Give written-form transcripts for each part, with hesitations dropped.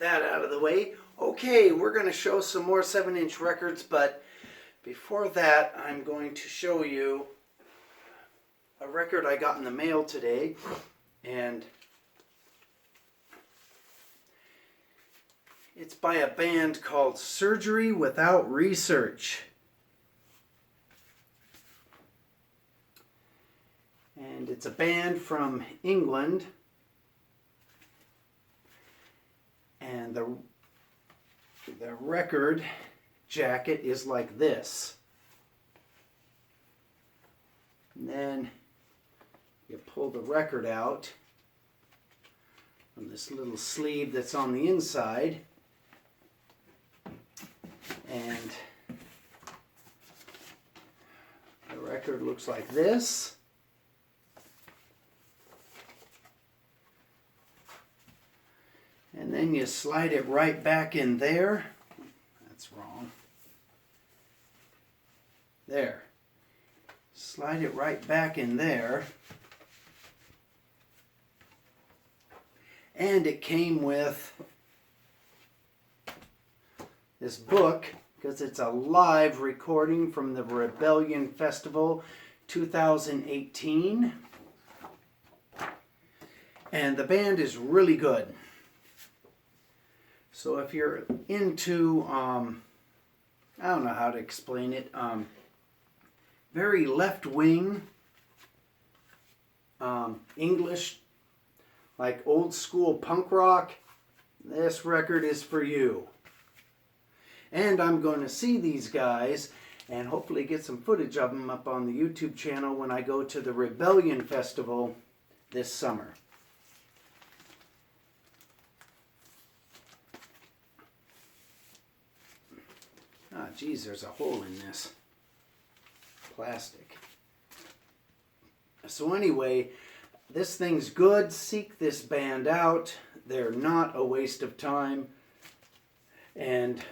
that out of the way. Okay, we're going to show some more 7-inch records, but before that, I'm going to show you a record I got in the mail today, and it's by a band called Surgery Without Research. And it's a band from England, and the record jacket is like this. And then you pull the record out from this little sleeve that's on the inside, and the record looks like this. And then you slide it right back in there. That's wrong. There. Slide it right back in there. And it came with this book, because it's a live recording from the Rebellion Festival 2018. And the band is really good. So if you're into, I don't know how to explain it, very left-wing English, like old school punk rock, this record is for you. And I'm going to see these guys and hopefully get some footage of them up on the YouTube channel when I go to the Rebellion Festival this summer. Ah, geez, there's a hole in this plastic. So anyway, this thing's good. Seek this band out. They're not a waste of time. And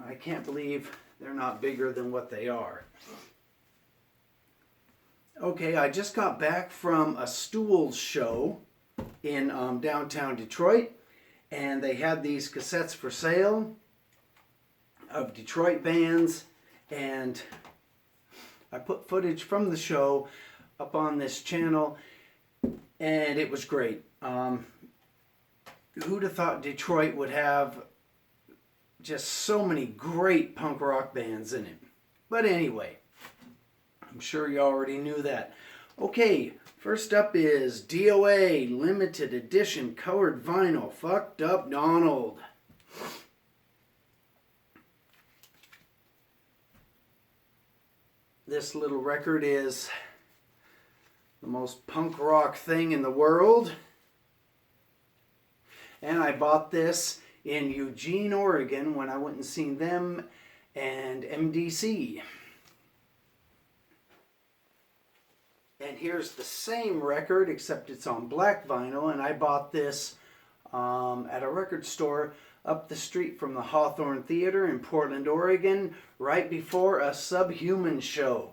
I can't believe they're not bigger than what they are. Okay, I just got back from a Stools show in downtown Detroit. And they had these cassettes for sale of Detroit bands, and I put footage from the show up on this channel, and it was great. Who'd have thought Detroit would have just so many great punk rock bands in it? But anyway, I'm sure you already knew that. Okay, first up is DOA limited edition colored vinyl, Fucked Up Donald. This little record is the most punk rock thing in the world. And I bought this in Eugene, Oregon when I went and seen them and MDC. And here's the same record, except it's on black vinyl, and I bought this at a record store up the street from the Hawthorne Theater in Portland, Oregon, right before a Subhuman show.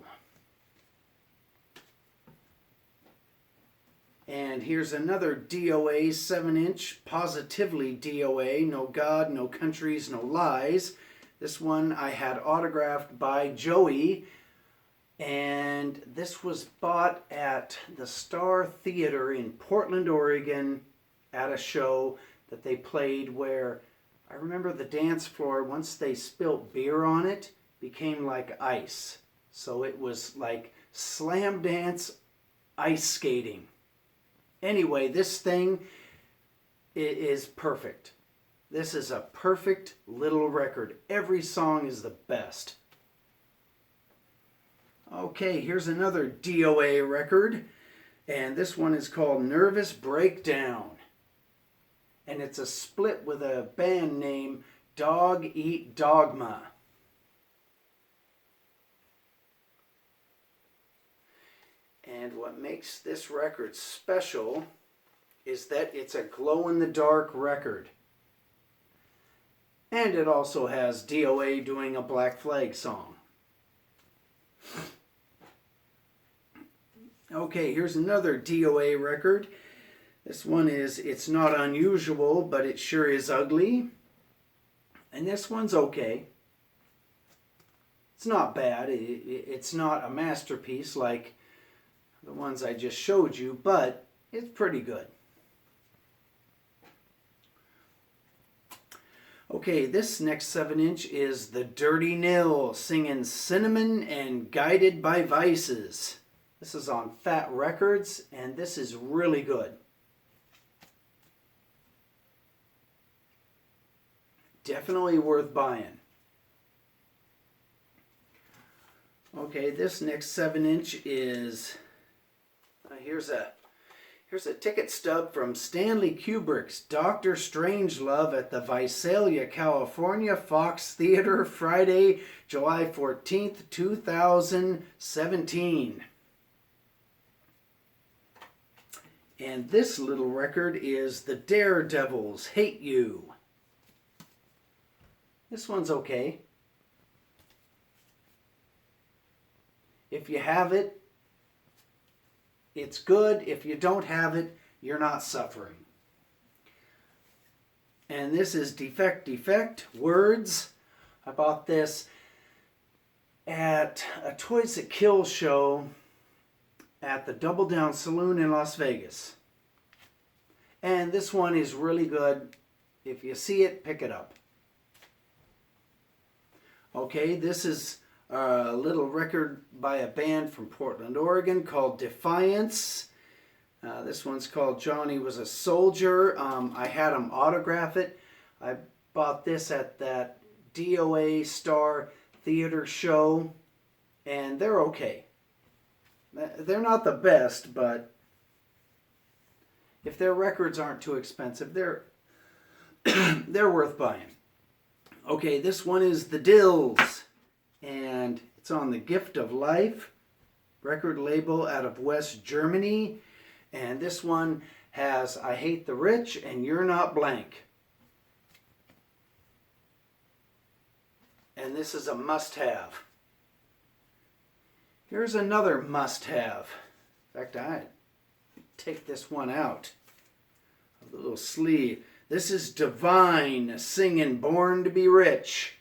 And here's another DOA 7-inch, positively DOA, no God, no countries, no lies. This one I had autographed by Joey, and this was bought at the Star Theater in Portland, Oregon at a show that they played where I remember the dance floor, once they spilt beer on it, became like ice. So it was like slam dance ice skating. Anyway, this thing is perfect. This is a perfect little record. Every song is the best. Okay, here's another DOA record, and this one is called Nervous Breakdown. And it's a split with a band named Dog Eat Dogma. And what makes this record special is that it's a glow-in-the-dark record. And it also has DOA doing a Black Flag song. Okay, here's another DOA record. This one is, it's not unusual, but it sure is ugly. And this one's okay. It's not bad. It's not a masterpiece like the ones I just showed you, but it's pretty good. Okay, this next 7-inch is the Dirty Nil singing Cinnamon and Guided by Vices. This is on Fat Records, and this is really good. Definitely worth buying. Okay, this next 7-inch is, here's a ticket stub from Stanley Kubrick's Dr. Strangelove at the Visalia, California Fox Theater, Friday, July 14th, 2017. And this little record is The Daredevils Hate You. This one's okay. If you have it, it's good. If you don't have it, you're not suffering. And this is Defect, Words. I bought this at a Toys That Kill show at the Double Down Saloon in Las Vegas. And this one is really good. If you see it, pick it up. Okay, this is a little record by a band from Portland, Oregon called Defiance. This one's called Johnny Was a Soldier. I had them autograph it. I bought this at that DOA Star Theater show, and they're okay. They're not the best, but if their records aren't too expensive, they're worth buying. Okay, this one is The Dills, and it's on the Gift of Life record label out of West Germany. And this one has I Hate the Rich and You're Not Blank. And this is a must-have. Here's another must-have. In fact, I take this one out of the little sleeve. This is Divine singing Born to be Rich.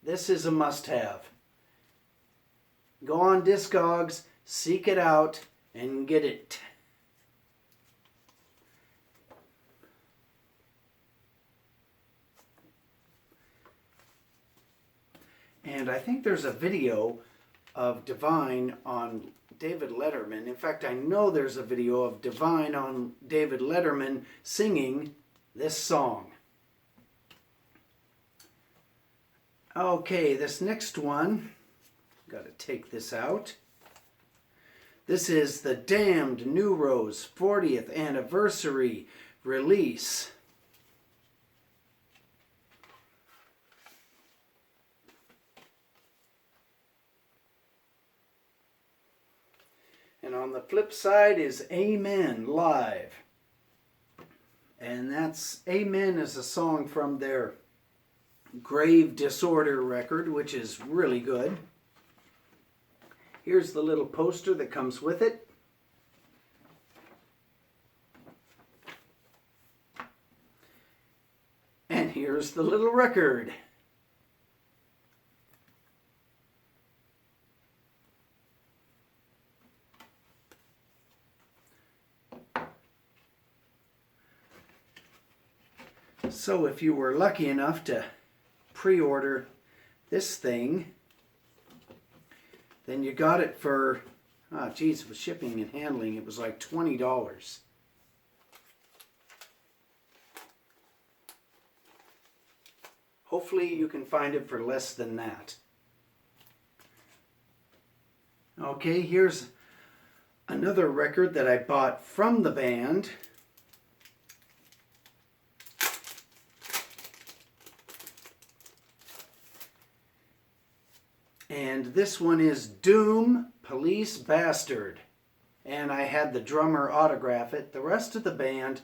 This is a must-have. Go on Discogs, seek it out, and get it. And I think there's a video of Divine on David Letterman. In fact, I know there's a video of Divine on David Letterman singing this song. Okay, this next one, got to take this out. This is the Damned New Rose 40th anniversary release. And on the flip side is Amen Live. And that's Amen is a song from their Grave Disorder record, which is really good. Here's the little poster that comes with it. And here's the little record. So if you were lucky enough to pre-order this thing, then you got it for, with shipping and handling, it was like $20. Hopefully you can find it for less than that. Okay, here's another record that I bought from the band. And this one is Doom Police Bastard. And I had the drummer autograph it. The rest of the band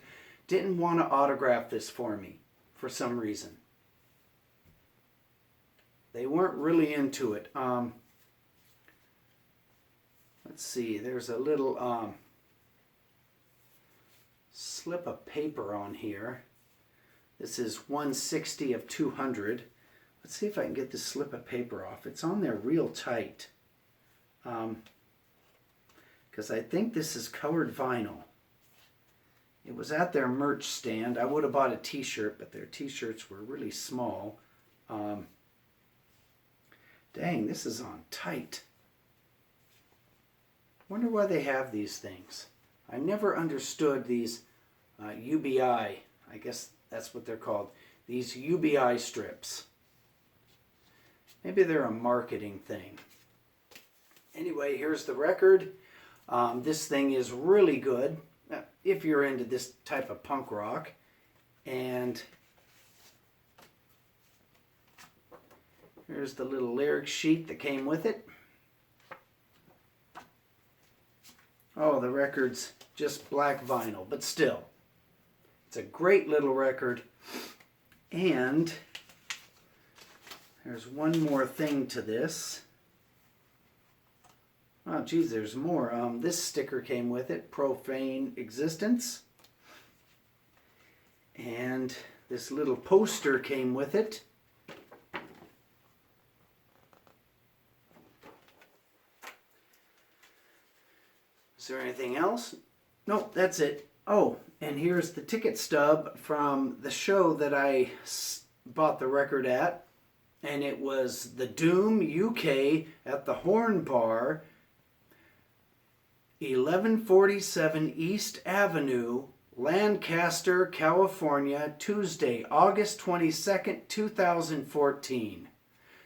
didn't want to autograph this for me for some reason. They weren't really into it. Let's see, there's a little slip of paper on here. This is 160 of 200. Let's see if I can get this slip of paper off. It's on there real tight. Because I think this is colored vinyl. It was at their merch stand. I would have bought a t-shirt, but their t-shirts were really small. Dang, this is on tight. Wonder why they have these things. I never understood these UBI. I guess that's what they're called. These UBI strips. Maybe they're a marketing thing. Anyway, here's the record. This thing is really good if you're into this type of punk rock. And here's the little lyric sheet that came with it. Oh, the record's just black vinyl, but still. It's a great little record. And there's one more thing to this. Oh, geez, there's more. This sticker came with it, Profane Existence. And this little poster came with it. Is there anything else? Nope, that's it. Oh, and here's the ticket stub from the show that I bought the record at. And it was the Doom UK at the Horn Bar, 1147 East Avenue, Lancaster, California, Tuesday, August 22nd, 2014.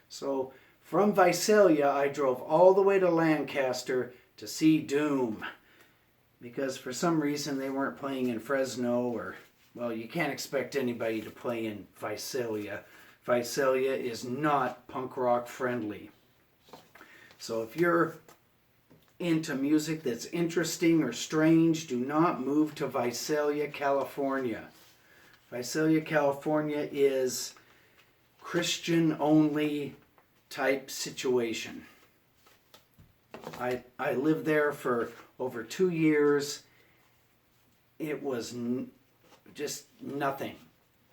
So from Visalia, I drove all the way to Lancaster to see Doom. Because for some reason they weren't playing in Fresno, or, well, you can't expect anybody to play in Visalia. Visalia is not punk rock friendly. So if you're into music that's interesting or strange, do not move to Visalia, California. Visalia, California is Christian only type situation. I lived there for over 2 years. It was just nothing.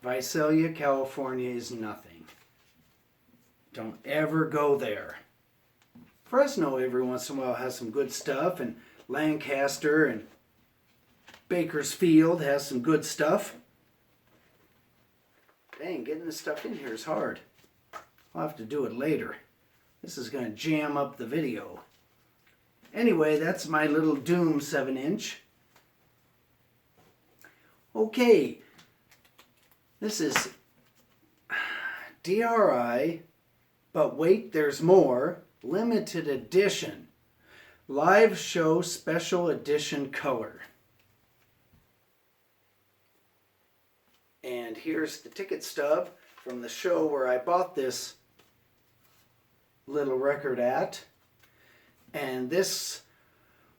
Visalia, California is nothing. Don't ever go there. Fresno every once in a while has some good stuff, and Lancaster and Bakersfield has some good stuff. Dang, getting this stuff in here is hard. I'll have to do it later. This is going to jam up the video. Anyway, that's my little Doom 7-inch. Okay, this is DRI, but wait, there's more. Limited edition. Live show special edition color. And here's the ticket stub from the show where I bought this little record at. And this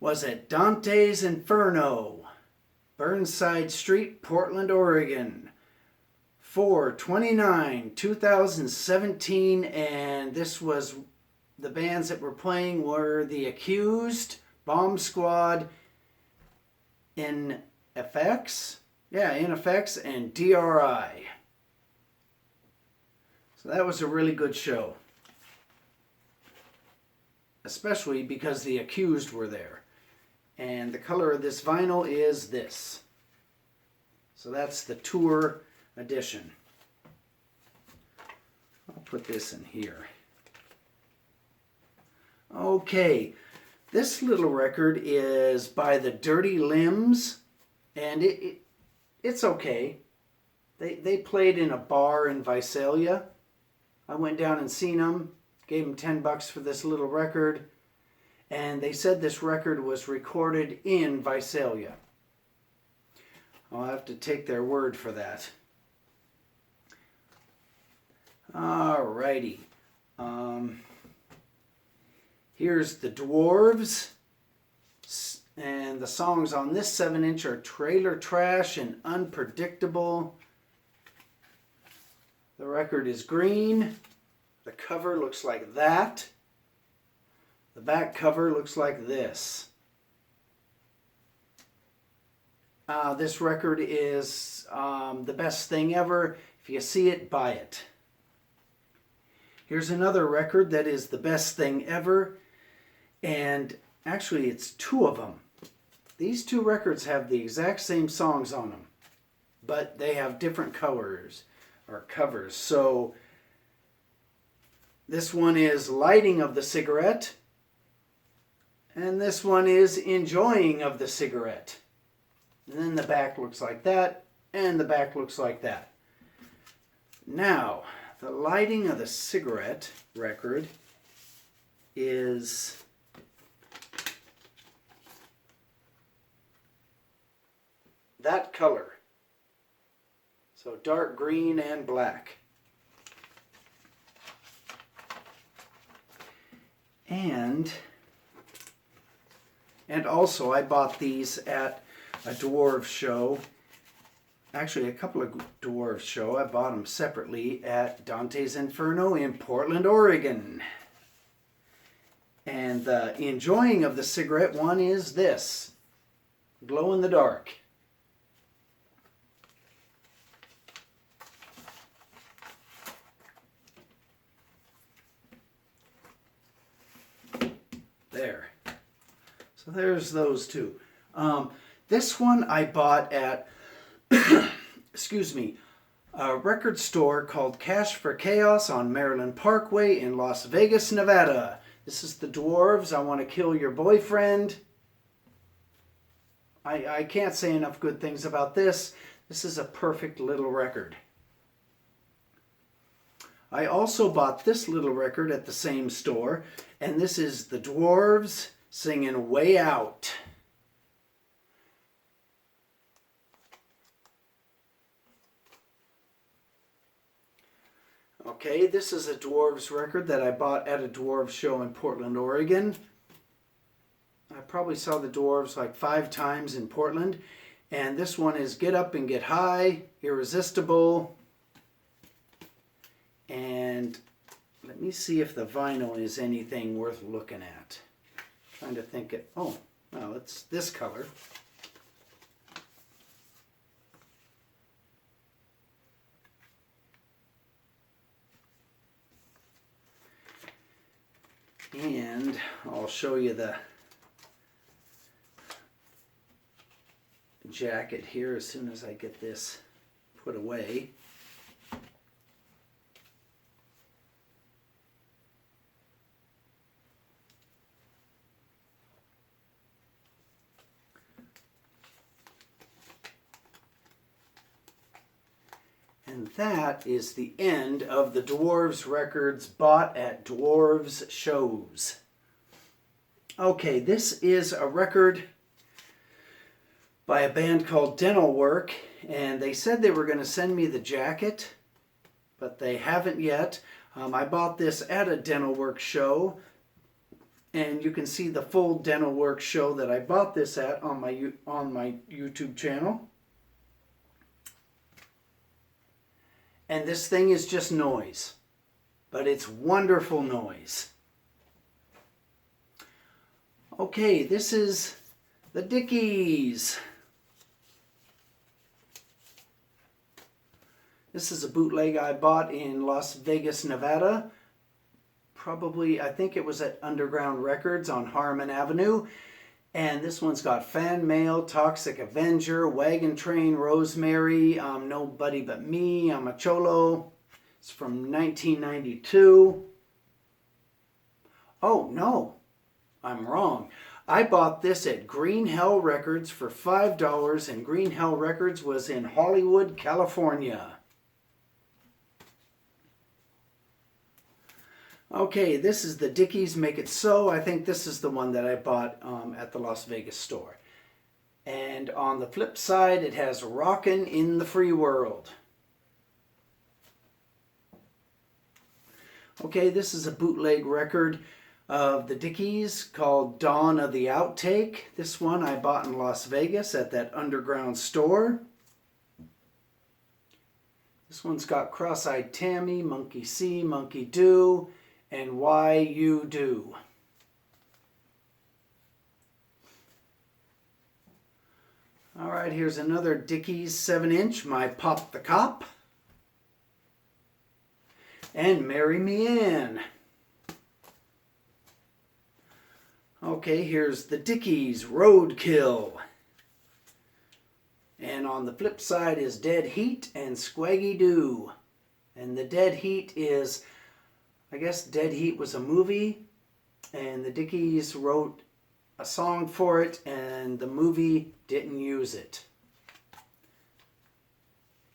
was at Dante's Inferno, Burnside Street, Portland, Oregon. 4/29/2017, and this was the bands that were playing were The Accused, Bomb Squad, NFX, NFX, and DRI. So that was a really good show, especially because The Accused were there. And the color of this vinyl is this. So that's the tour edition. I'll put this in here. Okay, this little record is by the Dirty Limbs, and it's okay. They played in a bar in Visalia. I went down and seen them, gave them $10 for this little record, and they said this record was recorded in Visalia. I'll have to take their word for that. Alrighty. Here's the Dwarves. And the songs on this 7-inch are Trailer Trash and Unpredictable. The record is green. The cover looks like that. The back cover looks like this. This record is the best thing ever. If you see it, buy it. Here's another record that is the best thing ever. And actually, it's two of them. These two records have the exact same songs on them, but they have different colors or covers. So this one is Lighting of the Cigarette, and this one is Enjoying of the Cigarette. And then the back looks like that, and the back looks like that. Now, the Lighting of the Cigarette record is that color. So dark green and black. And also I bought these at a dwarf show. Actually, a couple of dwarf show. I bought them separately at Dante's Inferno in Portland, Oregon. And the Enjoying of the Cigarette one is this. Glow in the Dark. There. So there's those two. This one I bought at, excuse me, a record store called Cash for Chaos on Maryland Parkway in Las Vegas, Nevada. This is the Dwarves, I Want to Kill Your Boyfriend. I can't say enough good things about this. This is a perfect little record. I also bought this little record at the same store, and this is the Dwarves singing Way Out. Okay, this is a Dwarves record that I bought at a Dwarves show in Portland, Oregon. I probably saw the Dwarves like 5 times in Portland. And this one is Get Up and Get High, Irresistible. And let me see if the vinyl is anything worth looking at. Trying to think it. Oh, well, it's this color. And I'll show you the jacket here as soon as I get this put away. And that is the end of the Dwarves records bought at Dwarves shows. Okay, this is a record by a band called Dental Work, and they said they were going to send me the jacket, but they haven't yet. I bought this at a Dental Work show, and you can see the full Dental Work show that I bought this at on my YouTube channel. And this thing is just noise, but it's wonderful noise. Okay, this is the Dickies. This is a bootleg I bought in Las Vegas, Nevada. Probably, I think it was at Underground Records on Harmon Avenue. And this one's got Fan Mail, Toxic Avenger, Wagon Train, Rosemary, Nobody But Me, I'm a Cholo. It's from 1992. Oh, no, I'm wrong. I bought this at Green Hell Records for $5, and Green Hell Records was in Hollywood, California. Okay, this is the Dickies Make It So. I think this is the one that I bought at the Las Vegas store. And on the flip side, it has Rockin' in the Free World. Okay, this is a bootleg record of the Dickies called Dawn of the Outtake. This one I bought in Las Vegas at that underground store. This one's got Cross-Eyed Tammy, Monkey See, Monkey Do, and Why You Do. All right, here's another Dickies 7-inch, My Pop the Cop. And Marry Me In. Okay, here's the Dickies Roadkill. And on the flip side is Dead Heat and Squaggy Doo. And the Dead Heat is, I guess Dead Heat was a movie, and the Dickies wrote a song for it, and the movie didn't use it.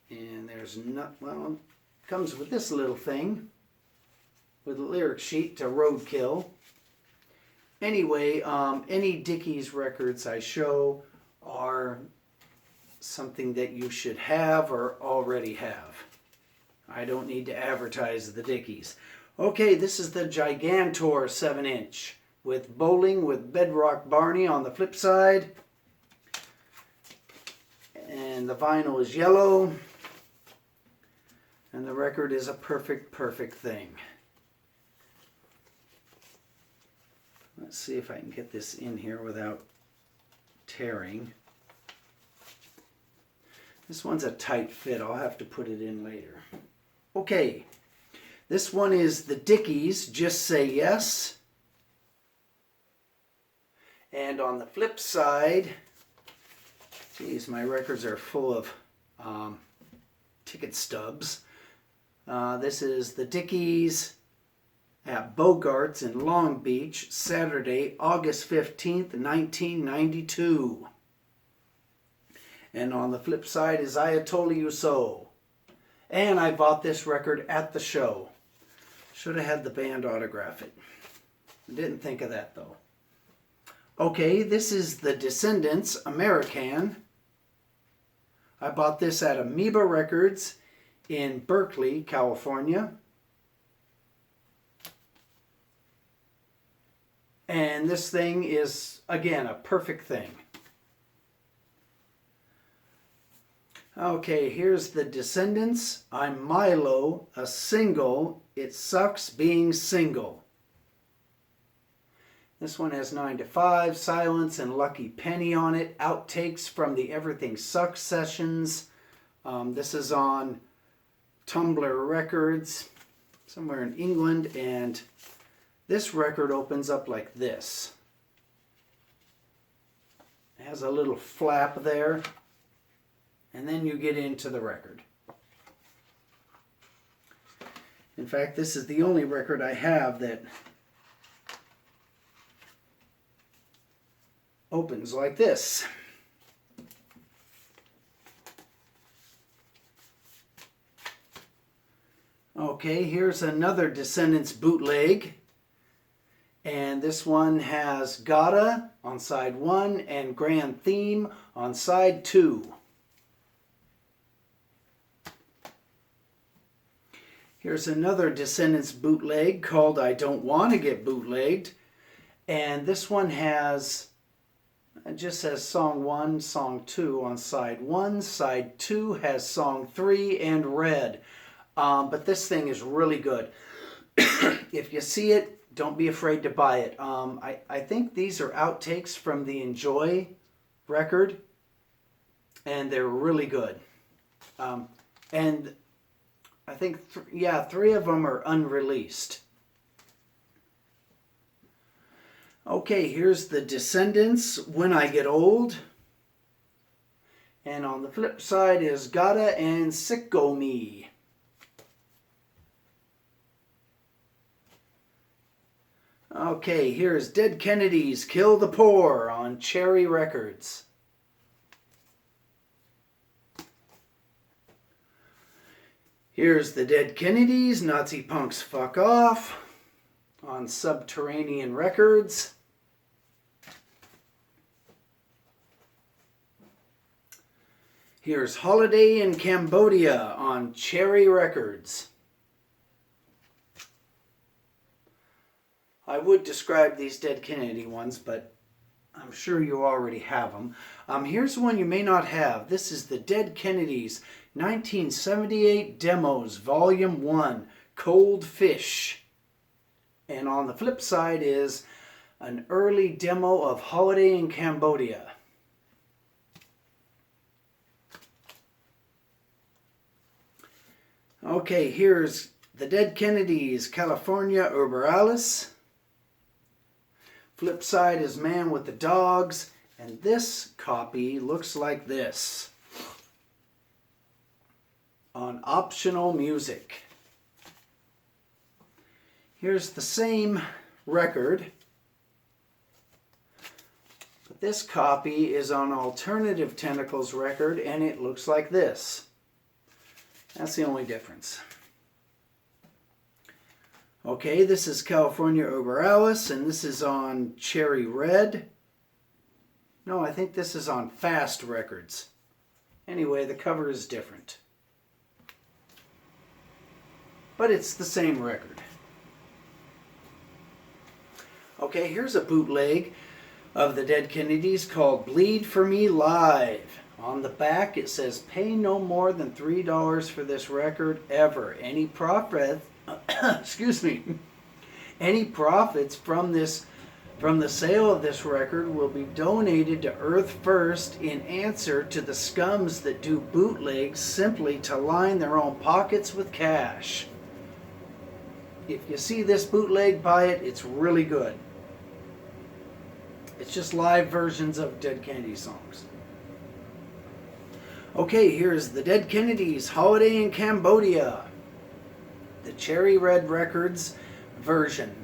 And there's not, well, it comes with this little thing, with a lyric sheet to Roadkill. Anyway, any Dickies records I show are something that you should have or already have. I don't need to advertise the Dickies. Okay, this is the Gigantor 7-inch with Bowling with Bedrock Barney on the flip side. And the vinyl is yellow. And the record is a perfect, perfect thing. Let's see if I can get this in here without tearing. This one's a tight fit. I'll have to put it in later. Okay, this one is the Dickies, Just Say Yes. And on the flip side, geez, my records are full of ticket stubs. This is the Dickies at Bogart's in Long Beach, Saturday, August 15th, 1992. And on the flip side is Ayatollah You So. And I bought this record at the show. Should have had the band autograph it. Didn't think of that though. Okay, this is the Descendants American. I bought this at Amoeba Records in Berkeley, California. And this thing is, again, a perfect thing. Okay, here's the Descendants. I'm Milo, a single. It sucks being single. This one has 9 to 5, Silence, and Lucky Penny on it. Outtakes from the Everything Sucks sessions. This is on Tumblr Records, somewhere in England, and this record opens up like this. It has a little flap there. And then you get into the record. In fact, this is the only record I have that opens like this. Okay, here's another Descendants bootleg. And this one has Gotta on side 1 and Grand Theme on side 2. Here's another Descendants bootleg called I Don't Want to Get Bootlegged. And this one has, it just says song 1, song 2 on side 1. Side 2 has song 3 and Red. But this thing is really good. If you see it, don't be afraid to buy it. I think these are outtakes from the Enjoy record. And they're really good. And I think, 3 of them are unreleased. Okay, here's the Descendants, When I Get Old. And on the flip side is Gotta and Sicko Me. Okay, here's Dead Kennedys, Kill the Poor on Cherry Records. Here's the Dead Kennedys, Nazi Punks Fuck Off on Subterranean Records. Here's Holiday in Cambodia on Cherry Records. I would describe these Dead Kennedy ones, but I'm sure you already have them. Here's one you may not have. This is the Dead Kennedys 1978 Demos, Volume 1, Cold Fish. And on the flip side is an early demo of Holiday in Cambodia. Okay, here's the Dead Kennedys, California Uber Alice. Flip side is Man with the Dogs. And this copy looks like this on Optional Music. Here's the same record, but this copy is on Alternative Tentacles record, and it looks like this. That's the only difference. Okay, this is California Uber Alice, and this is on Cherry Red. No, I think this is on Fast Records. Anyway, the cover is different. But it's the same record. Okay, here's a bootleg of the Dead Kennedys called Bleed For Me Live. On the back it says, pay no more than $3 for this record ever. Any profit, excuse me, any profits from the sale of this record will be donated to Earth First in answer to the scums that do bootlegs simply to line their own pockets with cash. If you see this bootleg, buy it. It's really good. It's just live versions of Dead Kennedy songs. Okay, here's the Dead Kennedys, Holiday in Cambodia. The Cherry Red Records version.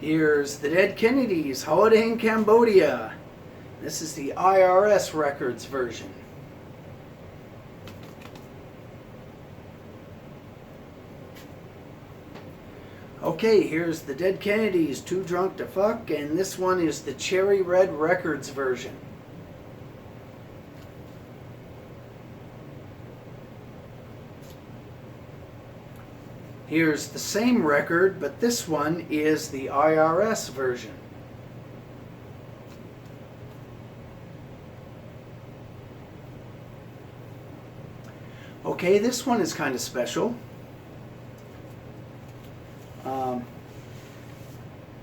Here's the Dead Kennedys, Holiday in Cambodia. This is the IRS Records version. Okay, here's the Dead Kennedys, Too Drunk to Fuck, and this one is the Cherry Red Records version. Here's the same record, but this one is the IRS version. Okay, this one is kind of special.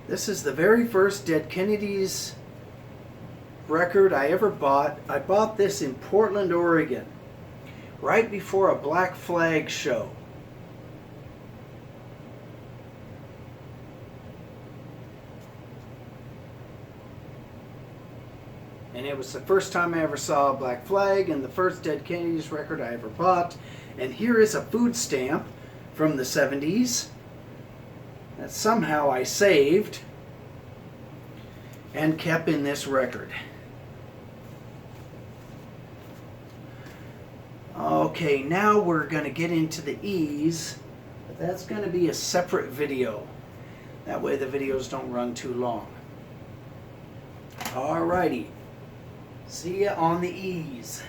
This is the very first Dead Kennedys record I ever bought. I bought this in Portland, Oregon, right before a Black Flag show. And it was the first time I ever saw Black Flag and the first Dead Kennedys record I ever bought. And here is a food stamp from the 70s that somehow I saved and kept in this record. Okay, now we're going to get into the E's, but that's going to be a separate video. That way the videos don't run too long. Alrighty, see ya on the E's.